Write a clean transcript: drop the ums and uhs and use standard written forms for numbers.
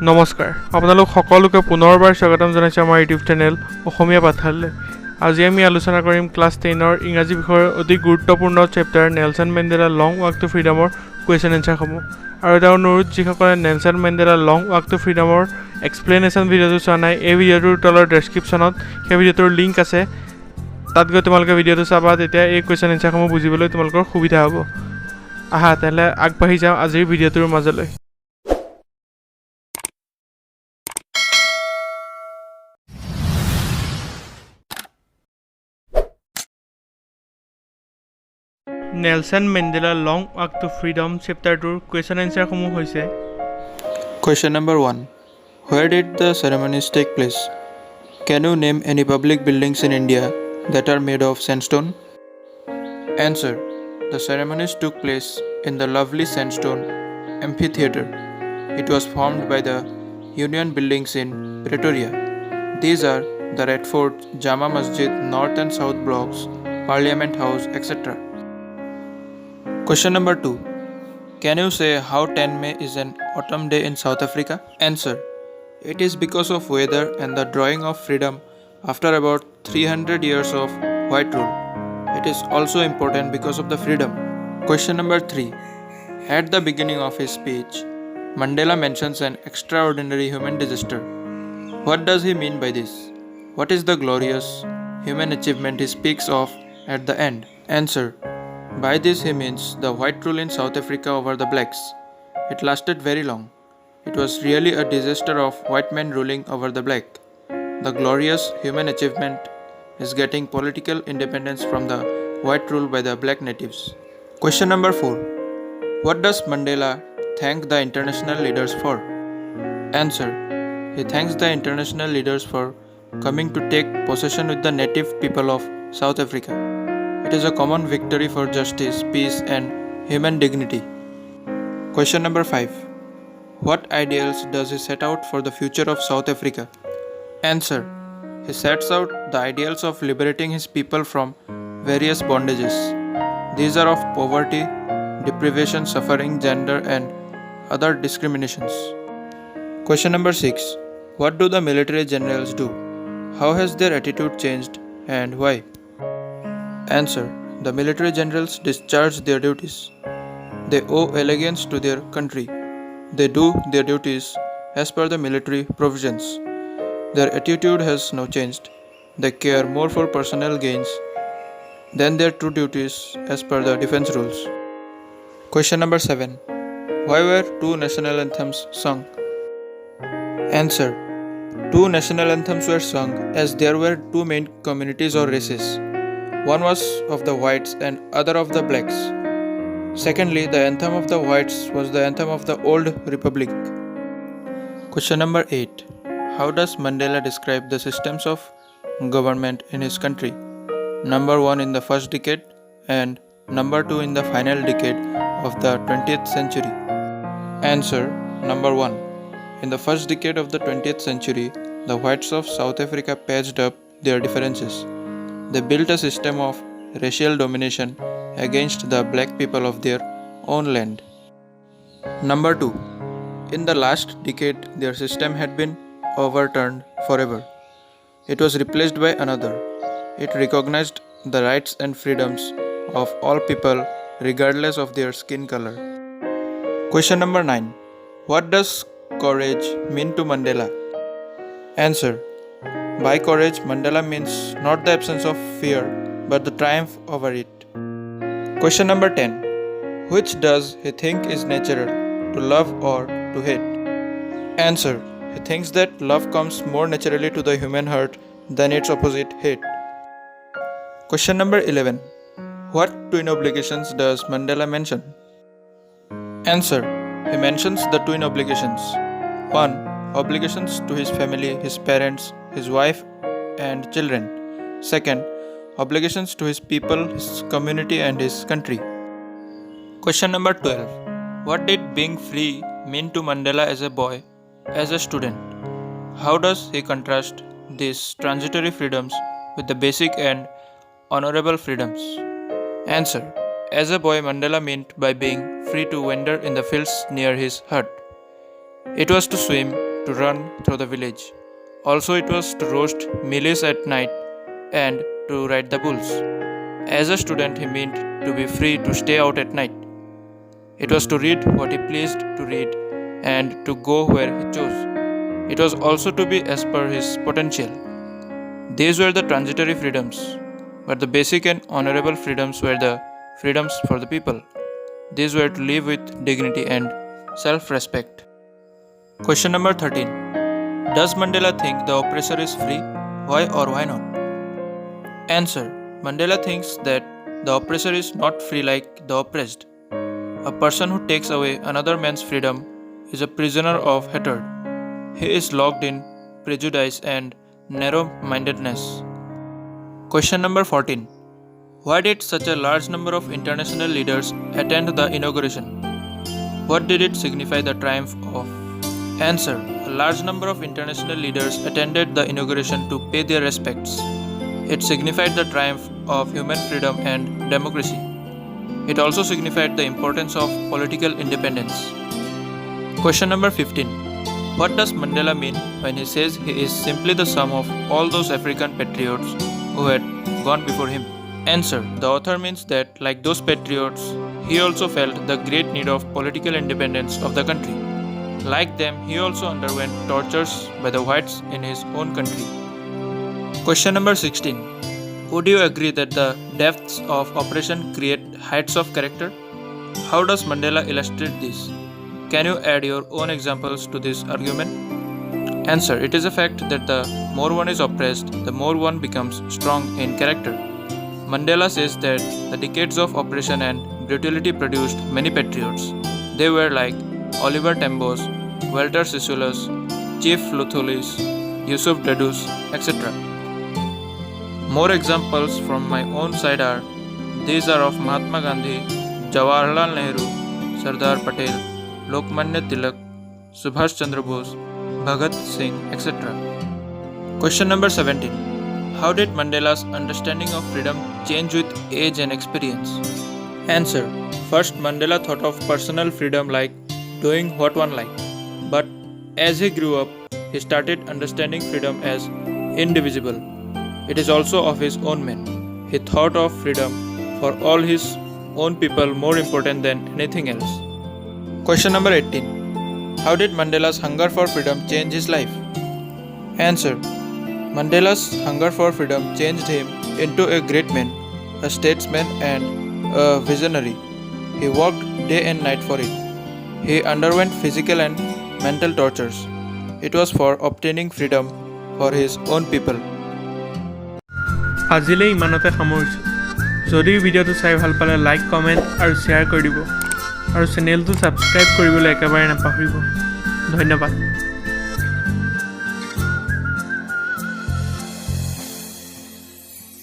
নমস্কাৰ আপোনালোক সকলোকে পুনৰবাৰ স্বাগতম জনাইছোঁ আমাৰ ইউটিউব চেনেল অসমীয়া পাঠশালালৈ। আজি আমি আলোচনা কৰিম ক্লাছ 10ৰ ইংৰাজী বিষয়ৰ অতি গুৰুত্বপূৰ্ণ chapter Nelson Mandela long walk to ফ্ৰীডমৰ কুৱেশ্যন এনচাৰসমূহ। আৰু এটা অনুৰোধ, যিসকলে Nelson Mandela long walk to ফ্ৰীডমৰ এক্সপ্লেনেশ্যন ভিডিঅ'টো চোৱা নাই, এই ভিডিঅ'টোৰ তলৰ ডেছক্ৰিপশ্যনত সেই ভিডিঅ'টোৰ লিংক আছে, তাত গৈ তোমালোকে ভিডিঅ'টো চাবা, তেতিয়া এই কুৱেশ্যন এনচাৰসমূহ বুজিবলৈ তোমালোকৰ সুবিধা হ'ব। আহা তেতিয়াহ'লে আগবাঢ়ি যাওঁ আজিৰ ভিডিঅ'টোৰ মাজলৈ। Nelson Mandela long walk to freedom চেপ্টাৰটোৰ কুৱেশ্যন এনচাৰসমূহ হৈছে: Question number 1. Where did the ceremonies take place? Can you name any public buildings in India that are made of sandstone? Answer. The ceremonies took place in the lovely sandstone amphitheatre. It was formed by the Union buildings in Pretoria. These are the Red Fort, Jama Masjid, North and South Blocks, Parliament House, etc. Question number 2. Can you say how 10 May is an autumn day in South Africa? Answer. It is because of weather and the drawing of freedom after about 300 years of white rule. It is also important because of the freedom. Question number 3. At the beginning of his speech, Mandela mentions an extraordinary human disaster. What does he mean by this? What is the glorious human achievement he speaks of at the end? Answer. By this he means the white rule in South Africa over the blacks. It lasted very long. It was really a disaster of white men ruling over the black. The glorious human achievement is getting political independence from the white rule by the black natives. Question number 4. What does Mandela thank the international leaders for? Answer. He thanks the international leaders for coming to take possession with the native people of South Africa. It is a common victory for justice, peace and human dignity. Question number 5. What ideals does he set out for the future of South Africa? Answer. He sets out the ideals of liberating his people from various bondages. These are of poverty, deprivation, suffering, gender and other discriminations. Question number 6. What do the military generals do? How has their attitude changed and why? Answer. The military generals discharge their duties. They owe allegiance to their country. They do their duties as per the military provisions. Their attitude has no changed. They care more for personal gains than their true duties as per the defense rules. Question number 7. Why were two national anthems sung? Answer. Two national anthems were sung as there were two main communities or races. One was of the whites and other of the blacks. Secondly, the anthem of the whites was the anthem of the old republic. Question number 8. How does Mandela describe the systems of government in his country? Number 1 in the first decade and number 2 in the final decade of the 20th century. Answer. Number 1. In the first decade of the 20th century, the whites of South Africa patched up their differences. They built a system of racial domination against the black people of their own land. Number 2. In the last decade, their system had been overturned forever. It was replaced by another. It recognized the rights and freedoms of all people regardless of their skin color. Question number 9. What does courage mean to Mandela? Answer. By courage, Mandela means not the absence of fear, but the triumph over it. Question number 10. Which does he think is natural, to love or to hate? Answer. He thinks that love comes more naturally to the human heart than its opposite, hate. Question number 11. What twin obligations does Mandela mention? Answer. He mentions the twin obligations. 1. Obligations to his family, his parents, his wife and children. Second, obligations to his people, his community and his country. Question number 12. What did being free mean to Mandela as a boy, as a student? How does he contrast these transitory freedoms with the basic and honorable freedoms? Answer. As a boy, Mandela meant by being free to wander in the fields near his hut. It was to swim, to run through the village. Also, it was to roast mealies at night and to ride the bulls. As a student, he meant to be free to stay out at night. It was to read what he pleased to read and to go where he chose. It was also to be as per his potential. These were the transitory freedoms, but the basic and honorable freedoms were the freedoms for the people. These were to live with dignity and self-respect. Question number 13. Does Mandela think the oppressor is free? Why or why not? Answer. Mandela thinks that the oppressor is not free like the oppressed. A person who takes away another man's freedom is a prisoner of hatred. He is locked in prejudice and narrow-mindedness. Question number 14. Why did such a large number of international leaders attend the inauguration? What did it signify the triumph of? Answer. A large number of international leaders attended the inauguration to pay their respects. It signified the triumph of human freedom and democracy. It also signified the importance of political independence. Question number 15. What does Mandela mean when he says he is simply the sum of all those African patriots who had gone before him? Answer. The author means that, like those patriots, he also felt the great need of political independence of the country. Like them, he also underwent tortures by the whites in his own country. Question number 16. Would you agree that the depths of oppression create heights of character? How does Mandela illustrate this? Can you add your own examples to this argument? Answer. It is a fact that the more one is oppressed, the more one becomes strong in character. Mandela says that the decades of oppression and brutality produced many patriots. They were like Oliver Tambo's, Walter Sisulu's, Chief Luthuli's, Yusuf Dadus, etc. More examples from my own side are, these are of Mahatma Gandhi, Jawaharlal Nehru, Sardar Patel, Lokmanya Tilak, Subhash Chandra Bose, Bhagat Singh, etc. Question number 17. How did Mandela's understanding of freedom change with age and experience? Answer. First, Mandela thought of personal freedom like doing what one liked. But as he grew up, he started understanding freedom as indivisible. It is also of his own men. He thought of freedom for all his own people more important than anything else. Question number 18. How did Mandela's hunger for freedom change his life? Answer. Mandela's hunger for freedom changed him into a great man, a statesman and a visionary. He worked day and night for it. He underwent physical and mental tortures. It was for obtaining freedom for his own people. আজিলৈ ইমানতে সামৰিছোঁ। যদি ভিডিঅ'টো চাই ভাল পালে like comment আৰু share কৰি দিব আৰু চেনেলটো ছাবস্ক্ৰাইব কৰিবলৈ একেবাৰে নাপাহৰিব। ধন্যবাদ।